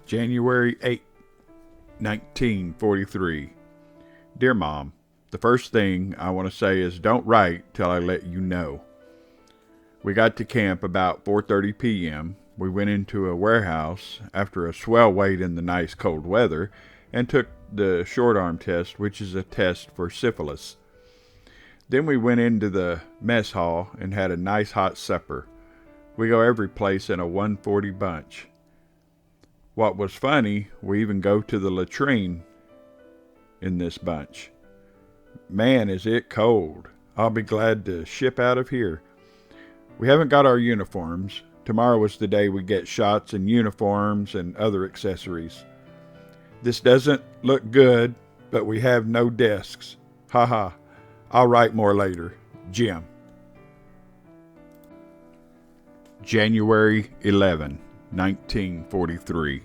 January 8, 1943. Dear Mom, the first thing I want to say is don't write till I let you know. We got to camp about 4:30 p.m. We went into a warehouse after a swell wait in the nice cold weather and took the short arm test, which is a test for syphilis. Then we went into the mess hall and had a nice hot supper. We go every place in a 140 bunch. What was funny, we even go to the latrine in this bunch. Man, is it cold. I'll be glad to ship out of here. We haven't got our uniforms. Tomorrow is the day we get shots and uniforms and other accessories. This doesn't look good, but we have no desks. Ha ha. I'll write more later. Jim. January 11, 1943.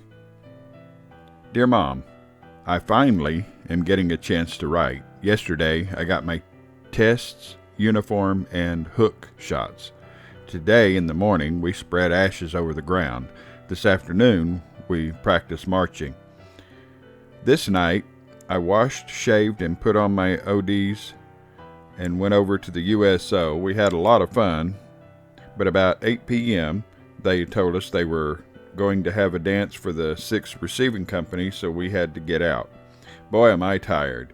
Dear Mom, I finally am getting a chance to write. Yesterday, I got my tests, uniform, and hook shots. Today in the morning, we spread ashes over the ground. This afternoon, we practiced marching. This night, I washed, shaved, and put on my ODs and went over to the USO. We had a lot of fun, but about 8 p.m., they told us they were going to have a dance for the 6th receiving company, so we had to get out. Boy, am I tired.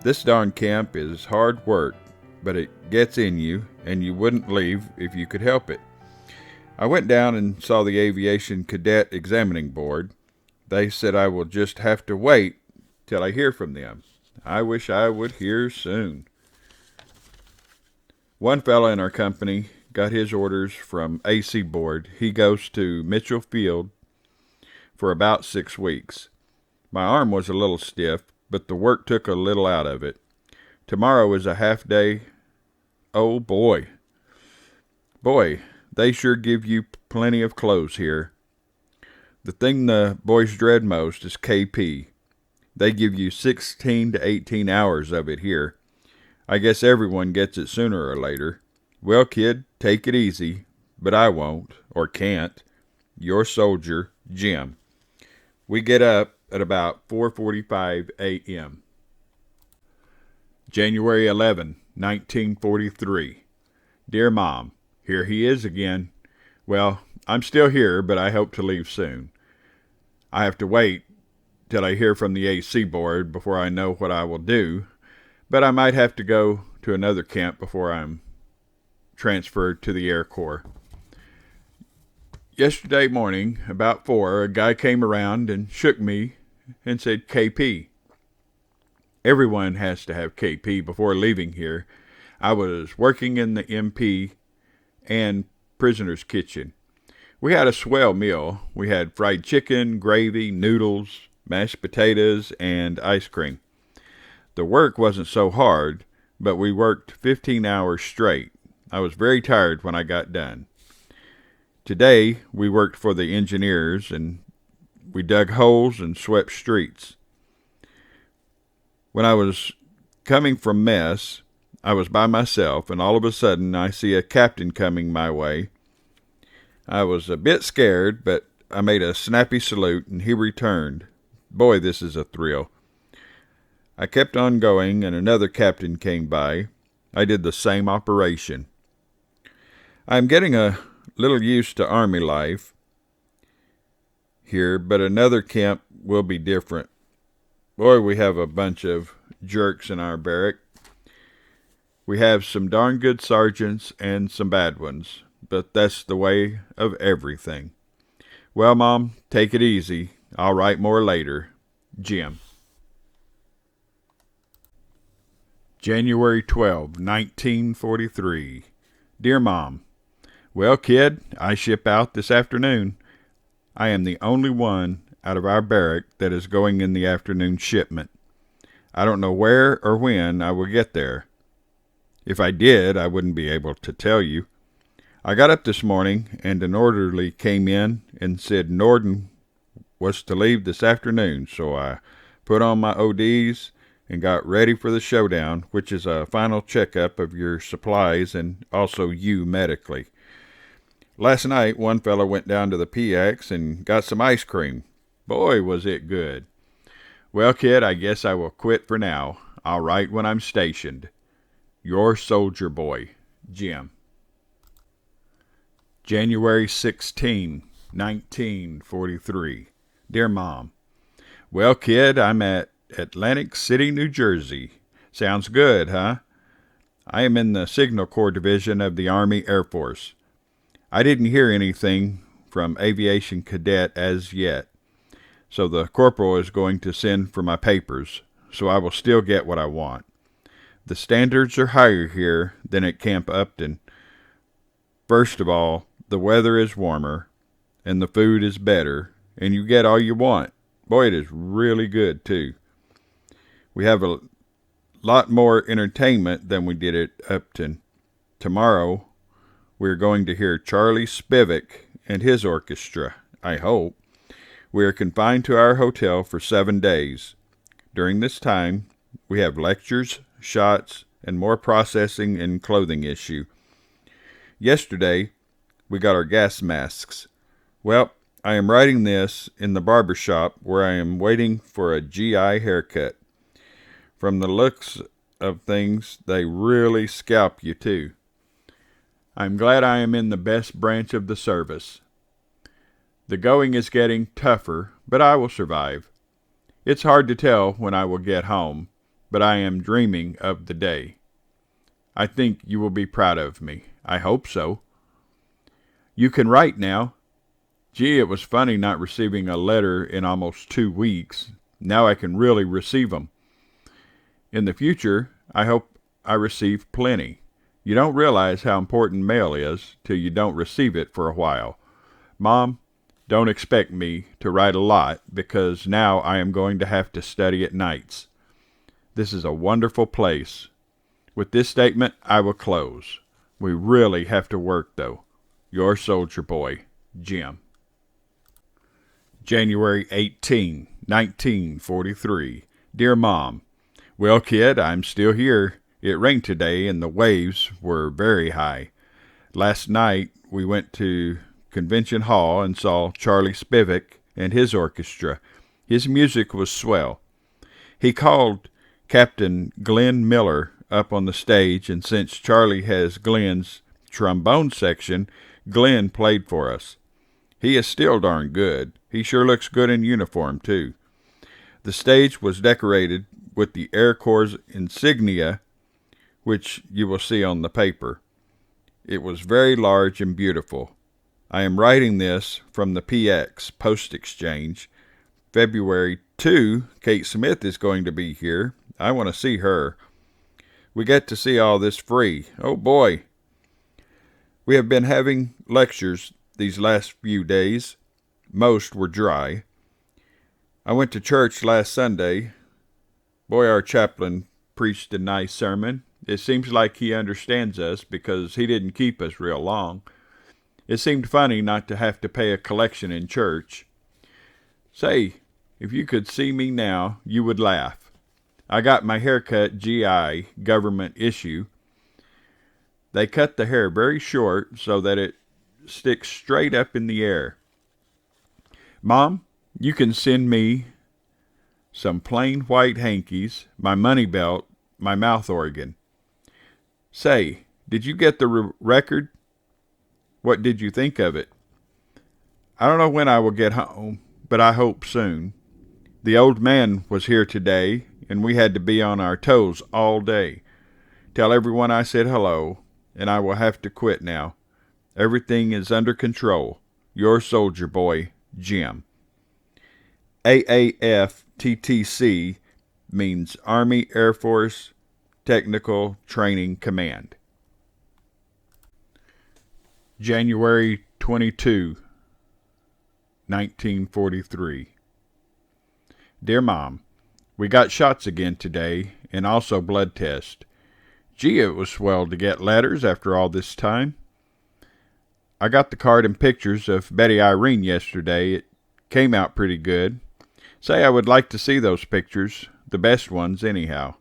This darn camp is hard work, but it gets in you, and you wouldn't leave if you could help it. I went down and saw the Aviation Cadet Examining Board. They said I will just have to wait till I hear from them. I wish I would hear soon. One fella in our company got his orders from AC Board. He goes to Mitchell Field for about 6 weeks. My arm was a little stiff, but the work took a little out of it. Tomorrow is a half day. Oh boy. Boy, they sure give you plenty of clothes here. The thing the boys dread most is KP. They give you 16 to 18 hours of it here. I guess everyone gets it sooner or later. Well, kid, take it easy, but I won't, or can't. Your soldier, Jim. We get up at about 4:45 a.m. January 11, 1943. Dear Mom, here he is again. Well, I'm still here, but I hope to leave soon. I have to wait till I hear from the AC Board before I know what I will do, but I might have to go to another camp before I'm transferred to the Air Corps. Yesterday morning, about 4, a guy came around and shook me and said KP. Everyone has to have KP before leaving here. I was working in the MP and prisoner's kitchen. We had a swell meal. We had fried chicken, gravy, noodles, mashed potatoes, and ice cream. The work wasn't so hard, but we worked 15 hours straight. I was very tired when I got done. Today, we worked for the engineers, and we dug holes and swept streets. When I was coming from mess, I was by myself, and all of a sudden, I see a captain coming my way. I was a bit scared, but I made a snappy salute, and he returned. Boy, this is a thrill. I kept on going, and another captain came by. I did the same operation. I'm getting a little used to Army life here, but another camp will be different. Boy, we have a bunch of jerks in our barrack. We have some darn good sergeants and some bad ones, but that's the way of everything. Well, Mom, take it easy. I'll write more later. Jim. January 12, 1943. Dear Mom, well, kid, I ship out this afternoon. I am the only one out of our barrack that is going in the afternoon shipment. I don't know where or when I will get there. If I did, I wouldn't be able to tell you. I got up this morning, and an orderly came in and said Norden was to leave this afternoon, so I put on my ODs and got ready for the showdown, which is a final checkup of your supplies and also you medically. Last night, one fellow went down to the PX and got some ice cream. Boy, was it good. Well, kid, I guess I will quit for now. I'll write when I'm stationed. Your soldier boy, Jim. January 16, 1943. Dear Mom, well, kid, I'm at Atlantic City, New Jersey. Sounds good, huh? I am in the Signal Corps Division of the Army Air Force. I didn't hear anything from Aviation Cadet as yet, so the corporal is going to send for my papers, so I will still get what I want. The standards are higher here than at Camp Upton. First of all, the weather is warmer, and the food is better, and you get all you want. Boy, it is really good, too. We have a lot more entertainment than we did at Upton. Tomorrow, we are going to hear Charlie Spivak and his orchestra, I hope. We are confined to our hotel for 7 days. During this time, we have lectures, shots, and more processing and clothing issue. Yesterday, we got our gas masks. Well, I am writing this in the barber shop where I am waiting for a GI haircut. From the looks of things, they really scalp you too. I'm glad I am in the best branch of the service. The going is getting tougher, but I will survive. It's hard to tell when I will get home, but I am dreaming of the day. I think you will be proud of me. I hope so. You can write now. Gee, it was funny not receiving a letter in almost 2 weeks. Now I can really receive them. In the future, I hope I receive plenty. You don't realize how important mail is till you don't receive it for a while. Mom, don't expect me to write a lot because now I am going to have to study at nights. This is a wonderful place. With this statement, I will close. We really have to work, though. Your soldier boy, Jim. January 18, 1943. Dear Mom, well, kid, I'm still here. It rained today and the waves were very high. Last night we went to Convention Hall and saw Charlie Spivak and his orchestra. His music was swell. He called Captain Glenn Miller up on the stage, and since Charlie has Glenn's trombone section, Glenn played for us. He is still darn good. He sure looks good in uniform, too. The stage was decorated with the Air Corps insignia, which you will see on the paper. It was very large and beautiful. I am writing this from the PX, Post Exchange. February 2, Kate Smith is going to be here. I want to see her. We get to see all this free. Oh, boy. We have been having lectures these last few days. Most were dry. I went to church last Sunday. Boy, our chaplain preached a nice sermon. It seems like he understands us because he didn't keep us real long. It seemed funny not to have to pay a collection in church. Say, if you could see me now, you would laugh. I got my haircut GI, government issue. They cut the hair very short so that it sticks straight up in the air. Mom, you can send me some plain white hankies, my money belt, my mouth organ. Say, did you get the record? What did you think of it? I don't know when I will get home, but I hope soon. The old man was here today, and we had to be on our toes all day. Tell everyone I said hello, and I will have to quit now. Everything is under control. Your soldier boy, Jim. AAF-TTC means Army Air Force Technical Training Command. January 22, 1943. Dear Mom, we got shots again today and also blood test. Gee, it was swell to get letters after all this time. I got the card and pictures of Betty Irene yesterday. It came out pretty good. Say, I would like to see those pictures, the best ones anyhow.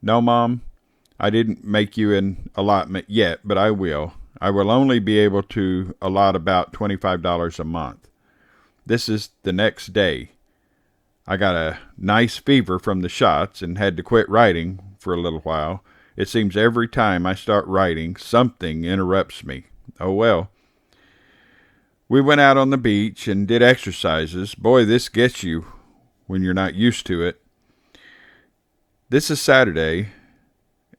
No, Mom, I didn't make you an allotment yet, but I will. I will only be able to allot about $25 a month. This is the next day. I got a nice fever from the shots and had to quit writing for a little while. It seems every time I start writing, something interrupts me. Oh well. We went out on the beach and did exercises. Boy, this gets you when you're not used to it. This is Saturday,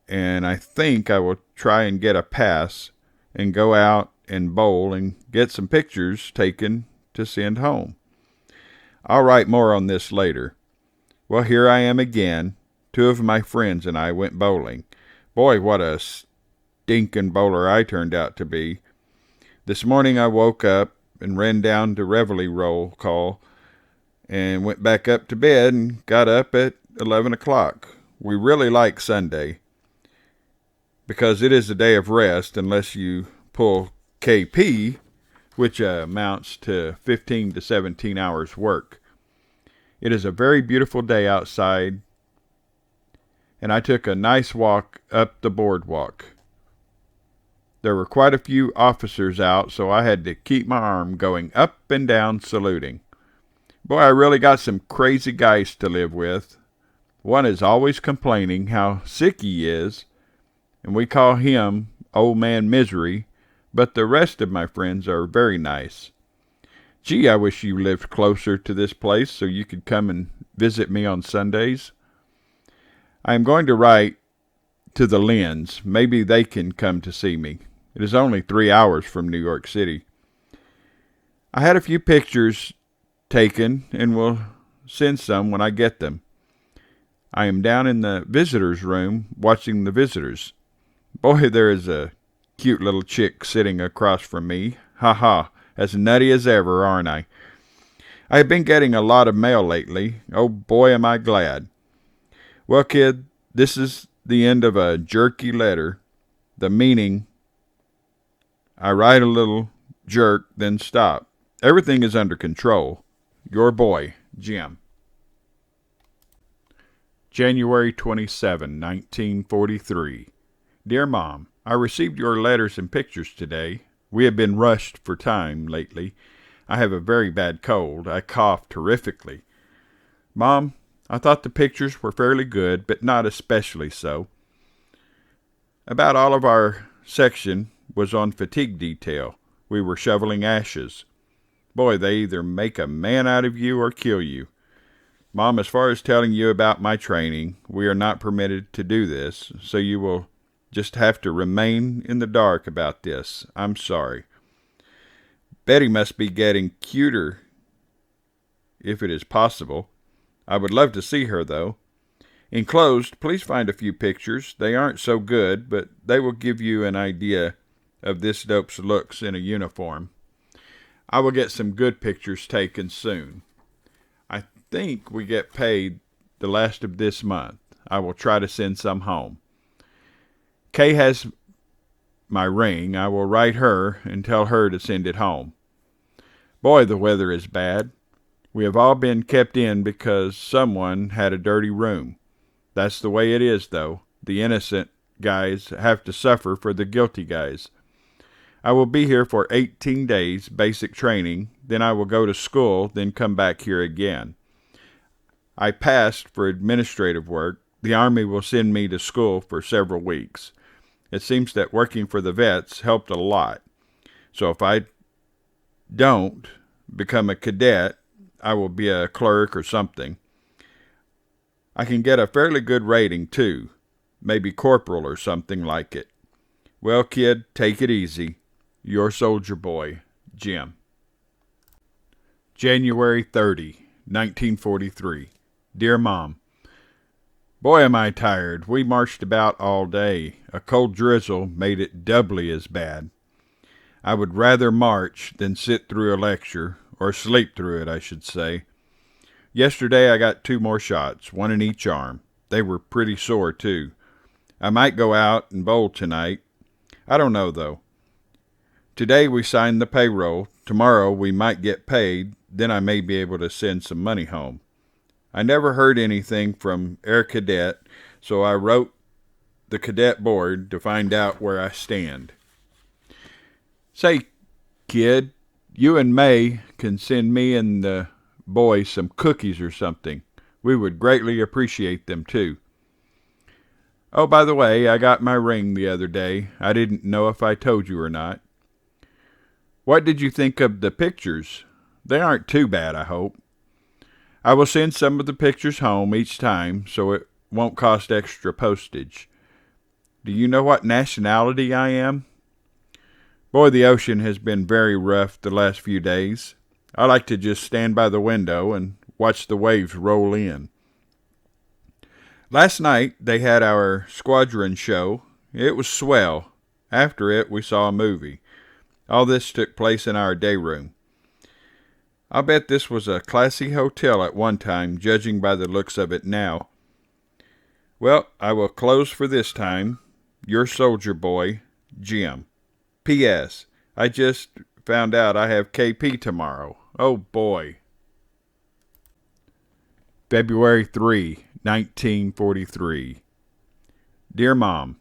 and I think I will try and get a pass and go out and bowl and get some pictures taken to send home. I'll write more on this later. Well, here I am again. 2 of my friends and I went bowling. Boy, what a stinking bowler I turned out to be. This morning I woke up and ran down to Reveille roll call and went back up to bed and got up at 11 o'clock. We really like Sunday because it is a day of rest unless you pull KP, which amounts to 15 to 17 hours work. It is a very beautiful day outside, and I took a nice walk up the boardwalk. There were quite a few officers out, so I had to keep my arm going up and down saluting. Boy, I really got some crazy guys to live with. One is always complaining how sick he is, and we call him Old Man Misery, but the rest of my friends are very nice. Gee, I wish you lived closer to this place so you could come and visit me on Sundays. I am going to write to the Lynns. Maybe they can come to see me. It is only 3 hours from New York City. I had a few pictures taken and will send some when I get them. I am down in the visitors' room watching the visitors. Boy, there is a cute little chick sitting across from me. Ha ha, as nutty as ever, aren't I? I have been getting a lot of mail lately. Oh boy, am I glad. Well, kid, this is the end of a jerky letter. The meaning, I write a little, jerk, then stop. Everything is under control. Your boy, Jim. January 27, 1943. Dear Mom, I received your letters and pictures today. We have been rushed for time lately. I have a very bad cold. I cough terrifically. Mom, I thought the pictures were fairly good, but not especially so. About all of our section was on fatigue detail. We were shoveling ashes. Boy, they either make a man out of you or kill you. Mom, as far as telling you about my training, we are not permitted to do this, so you will just have to remain in the dark about this. I'm sorry. Betty must be getting cuter, if it is possible. I would love to see her, though. Enclosed, please find a few pictures. They aren't so good, but they will give you an idea of this dope's looks in a uniform. I will get some good pictures taken soon. I think we get paid the last of this month. I will try to send some home. Kay has my ring. I will write her and tell her to send it home. Boy, the weather is bad. We have all been kept in because someone had a dirty room. That's the way it is, though. The innocent guys have to suffer for the guilty guys. I will be here for 18 days, basic training. Then I will go to school, then come back here again. I passed for administrative work. The Army will send me to school for several weeks. It seems that working for the vets helped a lot. So if I don't become a cadet, I will be a clerk or something. I can get a fairly good rating, too. Maybe corporal or something like it. Well, kid, take it easy. Your soldier boy, Jim. January 30, 1943. Dear Mom, boy, am I tired. We marched about all day. A cold drizzle made it doubly as bad. I would rather march than sit through a lecture, or sleep through it, I should say. Yesterday I got 2 more shots, 1 in each arm. They were pretty sore, too. I might go out and bowl tonight. I don't know, though. Today we signed the payroll. Tomorrow we might get paid. Then I may be able to send some money home. I never heard anything from Air Cadet, so I wrote the cadet board to find out where I stand. Say, kid, you and May can send me and the boys some cookies or something. We would greatly appreciate them, too. Oh, by the way, I got my ring the other day. I didn't know if I told you or not. What did you think of the pictures? They aren't too bad, I hope. I will send some of the pictures home each time, so it won't cost extra postage. Do you know what nationality I am? Boy, the ocean has been very rough the last few days. I like to just stand by the window and watch the waves roll in. Last night, they had our squadron show. It was swell. After it, we saw a movie. All this took place in our day room. I'll bet this was a classy hotel at one time, judging by the looks of it now. Well, I will close for this time. Your soldier boy, Jim. P.S. I just found out I have KP tomorrow. Oh, boy. February 3, 1943. Dear Mom,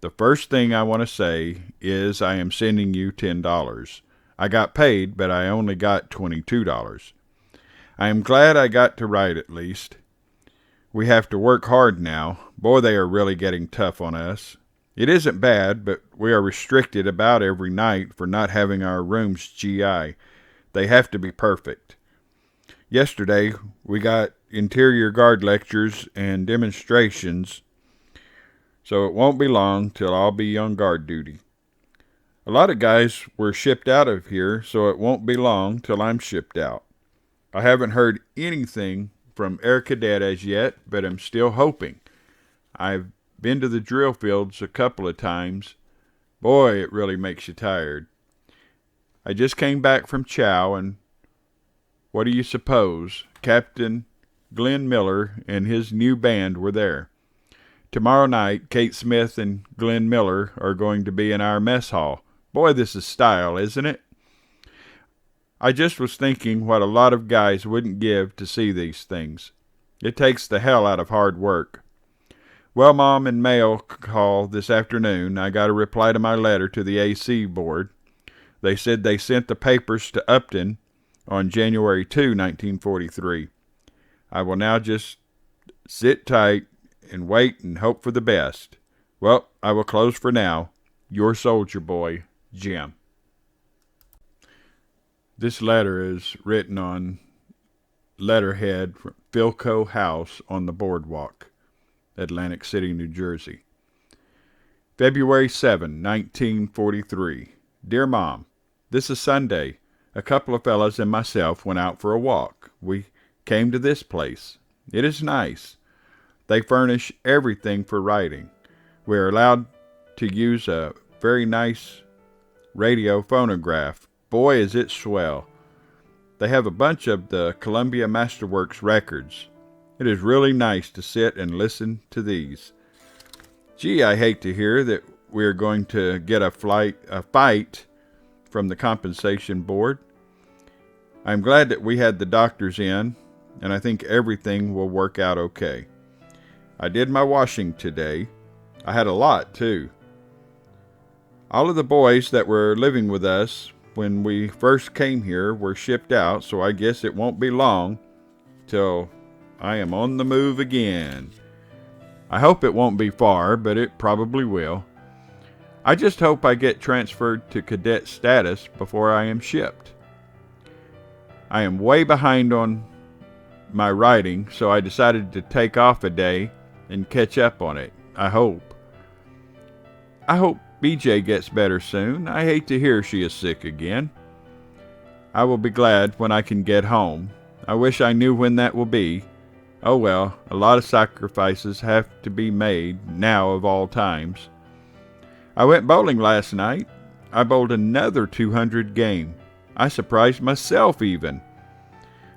the first thing I want to say is I am sending you $10. I got paid, but I only got $22. I am glad I got to write at least. We have to work hard now. Boy, they are really getting tough on us. It isn't bad, but we are restricted about every night for not having our rooms GI. They have to be perfect. Yesterday, we got interior guard lectures and demonstrations, so it won't be long till I'll be on guard duty. A lot of guys were shipped out of here, so it won't be long till I'm shipped out. I haven't heard anything from Air Cadet as yet, but I'm still hoping. I've been to the drill fields a couple of times. Boy, it really makes you tired. I just came back from Chow, and what do you suppose? Captain Glenn Miller and his new band were there. Tomorrow night, Kate Smith and Glenn Miller are going to be in our mess hall. Boy, this is style, isn't it? I just was thinking what a lot of guys wouldn't give to see these things. It takes the hell out of hard work. Well, Mom, in mail call this afternoon, I got a reply to my letter to the AC board. They said they sent the papers to Upton on January 2, 1943. I will now just sit tight and wait and hope for the best. Well, I will close for now. Your soldier boy, Jim. This letter is written on letterhead from Philco House on the Boardwalk, Atlantic City, New Jersey. February 7, 1943. Dear Mom, this is Sunday. A couple of fellows and myself went out for a walk. We came to this place. It is nice. They furnish everything for writing. We are allowed to use a very nice radio phonograph. Boy, is it swell. They have a bunch of the Columbia Masterworks records. It is really nice to sit and listen to these. Gee, I hate to hear that we are going to get a fight from the compensation board. I'm glad that we had the doctors in, and I think everything will work out okay. I did my washing today. I had a lot, too. All of the boys that were living with us when we first came here were shipped out, so I guess it won't be long till I am on the move again. I hope it won't be far, but it probably will. I just hope I get transferred to cadet status before I am shipped. I am way behind on my writing, so I decided to take off a day and catch up on it. I hope BJ gets better soon. I hate to hear she is sick again. I will be glad when I can get home. I wish I knew when that will be. Oh well, a lot of sacrifices have to be made now of all times. I went bowling last night. I bowled another 200 game. I surprised myself even.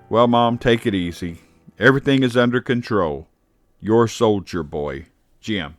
Well, Mom, take it easy. Everything is under control. Your soldier boy, Jim.